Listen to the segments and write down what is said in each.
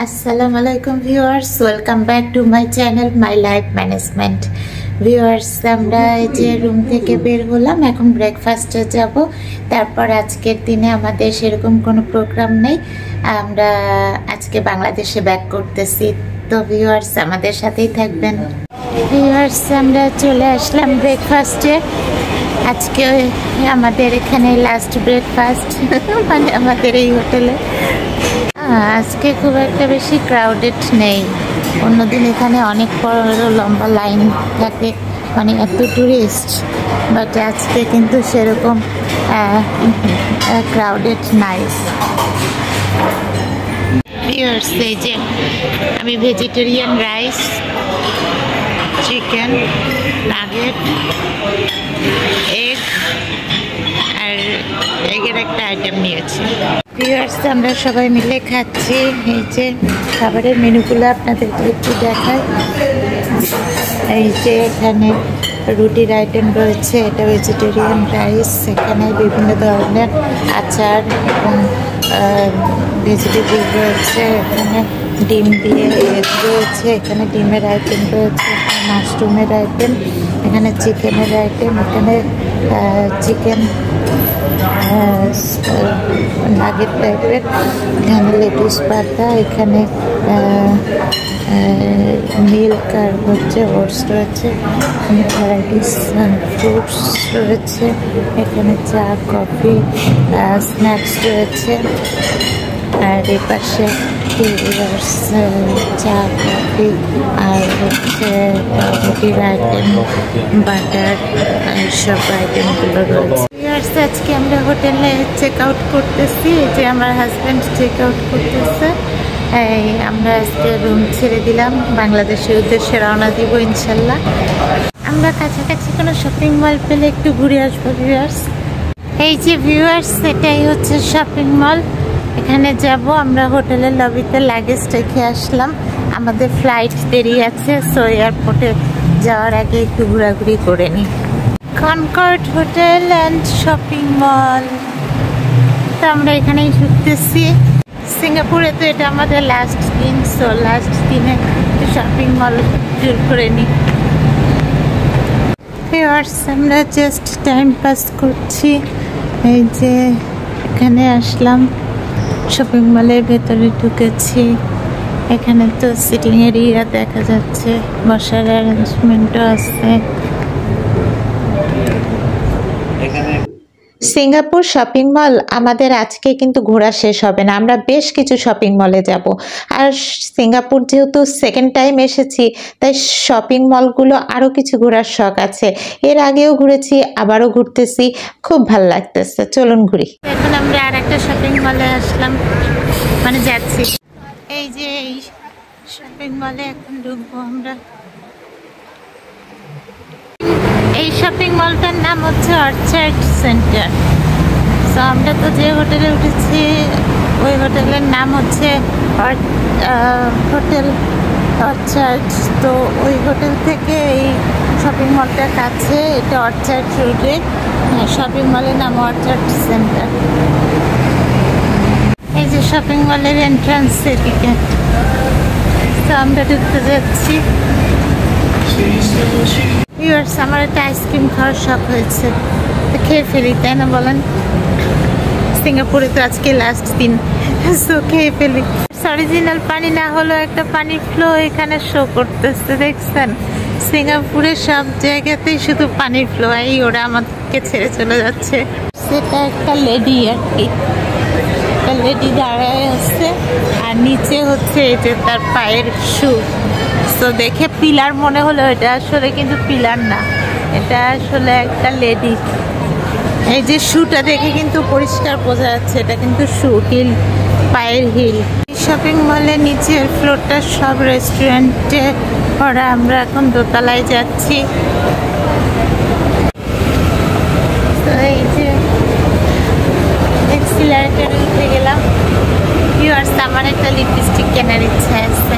আসসালামু আলাইকুম viewers, welcome back to my channel my life management. Viewers, আমরা এই যে রুম থেকে বের হলাম, এখন ব্রেকফাস্টে যাব। তারপর আজকের দিনে আমাদের সেরকম কোনো প্রোগ্রাম নেই, আমরা আজকে বাংলাদেশে ব্যাক করতেছি। তো ভিউয়ার্স আমাদের সাথেই থাকবেন। ভিউয়ার্স, আমরা চলে আসলাম ব্রেকফাস্টে। আজকে আমাদের এখানে লাস্ট ব্রেকফাস্ট, মানে আমাদের এই হোটেলে। আজকে খুব একটা বেশি ক্রাউডেড নেই, অন্যদিন এখানে অনেক বড় লম্বা লাইন থাকে, মানে এত টুরিস্ট। বাট আজকে কিন্তু সেরকম ক্রাউডেড নাই। এই যে আমি vegetarian rice, chicken nugget, egg আর এগের একটা আইটেম নিয়েছি। ভিউয়ার্স, আমরা সবাই মিলে খাচ্ছি। এই যে খাবারের মেনুগুলো আপনাদেরকে একটু দেখাই। এই যে এখানে রুটির আইটেম রয়েছে, এটা ভেজিটেরিয়ান রাইস। এখানে বিভিন্ন ধরনের আচার এবং ভেজিটেবল রয়েছে। এখানে ডিম দিয়ে এগ রয়েছে, এখানে ডিমের আইটেম রয়েছে, মাশরুমের আইটেম, এখানে চিকেনের আইটেম, এখানে চিকেন নাগেট টাইপের, এখানে লেটুস পাতা, এখানে মিল্ক আর হচ্ছে ওটস রয়েছে, এখানে ভ্যারাইটিস ফ্রুটস রয়েছে, এখানে চা কফি স্ন্যাক্স রয়েছে। আর এই পাশে চা কফি আর হচ্ছে রুটির আইটেম, বাটার, সব আইটেমগুলো রয়েছে। আজকে আমরা হোটেলে চেক আউট করতেছি, এই যে আমার হাজব্যান্ড চেক আউট করতেছে। এই আমরা আজকে রুম ছেড়ে দিলাম, বাংলাদেশের উদ্দেশ্যে রওনা দিব ইনশাল্লাহ। আমরা কাছাকাছি কোনো শপিং মল পেলে একটু ঘুরে আসবো ভিউয়ার্স। এই যে ভিউয়ার্স, এটাই হচ্ছে শপিং মল, এখানে যাব। আমরা হোটেলের লবিতে লাগেজ রেখে আসলাম, আমাদের ফ্লাইট দেরি আছে, সো এয়ারপোর্টে যাওয়ার আগে একটু ঘোরাঘুরি করে নিই। Concord hotel and shopping mall, তো আমরা এখানেই ঢুকতেছি। সিঙ্গাপুরে তো এটা আমাদের লাস্ট দিন, সো লাস্ট দিনে শপিং মল ট্যুর করে নিই। আমরা জাস্ট টাইম পাস করছি। এই যে এখানে আসলাম, শপিং মলের ভেতরে ঢুকেছি। এখানে তো সিটিং এরিয়া দেখা যাচ্ছে, বসার অ্যারেঞ্জমেন্টও আছে। সিঙ্গাপুর শপিং মল আমাদের আজকে কিন্তু ঘোরা শেষ হবে না, আমরা বেশ কিছু শপিং মলে যাব। আর সিঙ্গাপুর যেহেতু সেকেন্ড টাইম এসেছি, তাই শপিং মলগুলো আরও কিছু ঘোরার শখ আছে। এর আগেও ঘুরেছি, আবারও ঘুরতেছি, খুব ভালো লাগতেছে। চলুন ঘুরি। এখন আমরা আর একটা শপিং মলে আসলাম, মানে যাচ্ছি। এই যে এই শপিং মলে এখন ঢুকবো আমরা। এই শপিং মলটার নাম হচ্ছে অর্চার্ড সেন্টার। তো আমরা তো যে হোটেলে উঠেছি ওই হোটেলের নাম হচ্ছে হোটেল অর্চার্ড। তো ওই হোটেল থেকে এই শপিং মলটার কাছে, এটা অর্চার্ড রোডে, শপিং মলের নাম অর্চার্ড সেন্টার। এই যে শপিং মলের এন্ট্রান্স এদিকে, তো আমরা ঢুকতে যাচ্ছি। আমার একটা আইসক্রিম খাওয়ার শখ হয়েছে, তো খেয়ে ফেলি, তাই না বলেন? সিঙ্গাপুরে তো আজকে লাস্ট দিন, সো খেয়ে ফেলি। অরিজিনাল পানি না হলেও একটা পানির ফ্লো এখানে শো করতেছে, দেখছেন? সিঙ্গাপুরে সব জায়গাতেই শুধু পানির ফ্লো, এই ওরা আমাদেরকে ছেড়ে চলে যাচ্ছে। সেটা একটা লেডি আর কি, একটা লেডি দাঁড়ায় আছে, আর নিচে হচ্ছে এই যে তার পায়ের শু। তো দেখে পিলার মনে হলো, এটা আসলে কিন্তু পিলার না, এটা আসলে একটা লেডি। এই যে শুটা দেখে কিন্তু পরিষ্কার বোঝা যাচ্ছে এটা কিন্তু শু, হিল, পায়ের হিল। শপিং মলের নিচের ফ্লোরটা সব রেস্টুরেন্টে ভরা। আমরা এখন দোতলায় যাচ্ছি। তো এই যে এক্সিলারেটরে উঠে গেলাম। ভিউয়ার্স, আমার একটা লিপস্টিক কেনার ইচ্ছা আছে,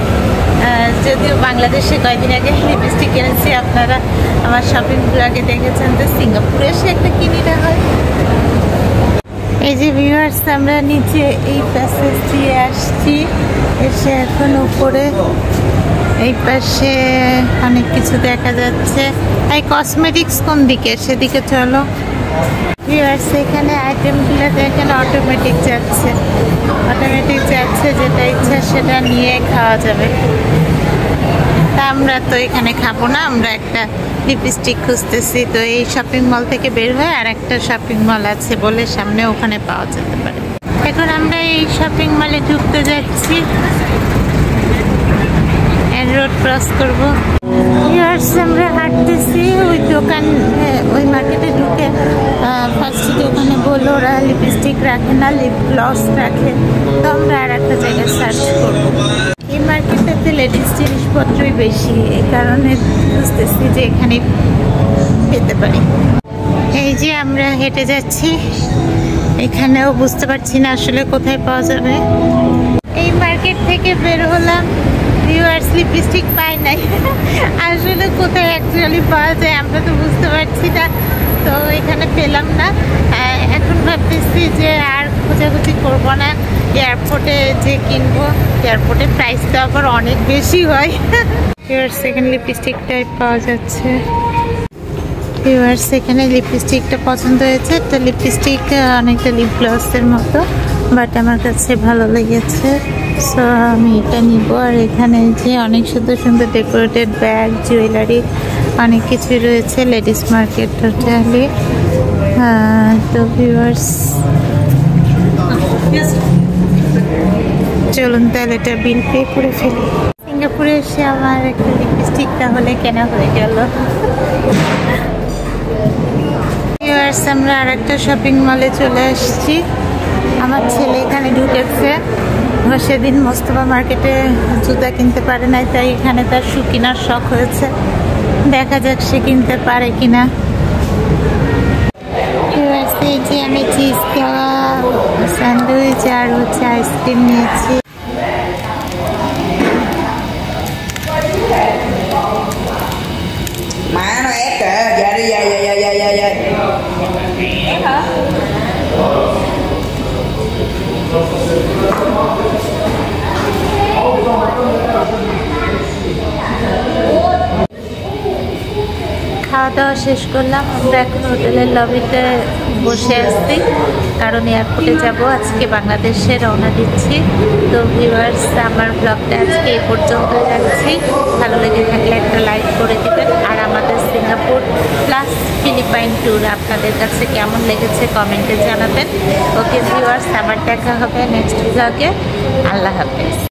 যদিও বাংলাদেশে কয়েকদিন আগে লিপস্টিক কিনেছি, আপনারা আমার শপিং আগে দেখেছেন। তো সিঙ্গাপুরে এসে একটা কিনে না হয়। এই যে ভিউয়ার্স, আমরা নিচে এই প্যাসেজ দিয়ে আসছি, এসে এখন উপরে এই পাশে অনেক কিছু দেখা যাচ্ছে। এই কসমেটিক্স কোন দিকে, সেদিকে চলো। ভিউয়ার্স, এখানে আইটেমগুলো দেখেন অটোমেটিক যাচ্ছে, যেটা ইচ্ছা সেটা নিয়ে খাওয়া যাবে। তা আমরা তো এখানে খাবো না, আমরা একটা লিপস্টিক খুঁজতেছি। তো এই শপিং মল থেকে বের হয়ে আর একটা শপিং মল আছে বলে সামনে, ওখানে পাওয়া যেতে পারে। এখন আমরা এই শপিং মলে ঢুকতে যাচ্ছি, রোড ক্রস করবো। আমরা হাঁটতেছি, ওই দোকান, ওই মার্কেটে ঢুকে ফার্স্টে ওখানে বললো ওরা লিপস্টিক রাখে না, লিপ গ্লস রাখে। তো আমরা আর একটা জায়গায় সার্চ করবো। এই মার্কেটটাতে লেডিস জিনিসপত্রই বেশি, এই কারণে বুঝতেছি যে এখানে পেতে পারি। এই যে আমরা হেঁটে যাচ্ছি, এখানেও বুঝতে পারছি না আসলে কোথায় পাওয়া যাবে। এই মার্কেট থেকে বের হলাম, ভিউয়ার্স লিপস্টিক পাই নাই। আসলে কোথায় অ্যাকচুয়ালি পাওয়া যায় আমরা তো বুঝতে পারছি না, তো এখানে পেলাম না। এখন ভাবতেছি যে আর খোঁজাখুঁজি করবো না, এয়ারপোর্টে যে কিনবো। এয়ারপোর্টে প্রাইসটা আবার অনেক বেশি হয়। ভিউয়ার্স, এখানে লিপস্টিকটাই পাওয়া যাচ্ছে। ভিউয়ার্স, এখানে লিপস্টিকটা পছন্দ হয়েছে। তো লিপস্টিক অনেকটা লিপ গ্লসের মতো, বাট আমার কাছে ভালো লেগেছে, সো আমি এটা নিব। আর এখানে যে অনেক সুন্দর সুন্দর ডেকোরেটেড ব্যাগ, জুয়েলারি অনেক কিছুই রয়েছে। Ladies market totally. তো ভিউয়ার্স, চলুন তাহলে এটা বিল পে করে ফেলি। সিঙ্গাপুরে এসে আমার একটা লিপস্টিক তাহলে কেনা হয়ে গেল। ভিউয়ার্স, আমরা আর একটা শপিং মলে চলে আসছি। আমার ছেলে এখানে ঢুকেছে। সেদিন মোস্তফা মার্কেটে জুতা কিনতে পারে নাই, তাই এখানে তার শু কেনার শখ হয়েছে। দেখা যাক সে কিনতে পারে কিনা। এই যে আমি চিজ খাওয়া স্যান্ডউইচ আর হচ্ছে আইসক্রিম নিয়েছি। Má nó ép kìa, dạ đi, dạ. Ép hả? খাওয়া দাওয়া শেষ করলাম, আমরা এখন হোটেলের লবিতে বসে আসছি, কারণ এয়ারপোর্টে যাব। আজকে বাংলাদেশে রওনা দিচ্ছি। তো ভিউয়ার্স, আমার ব্লগটা আজকে এই পর্যন্ত রাখছি। ভালো লেগে থাকলে একটা লাইক করে দেবেন। আর আমাদের সিঙ্গাপুর প্লাস ফিলিপাইন ট্যুর আপনাদের কাছে কেমন লেগেছে কমেন্টে জানাবেন। ওকে ভিউয়ার্স, আবার দেখা হবে নেক্সট ব্লগে। আল্লাহ হাফেজ।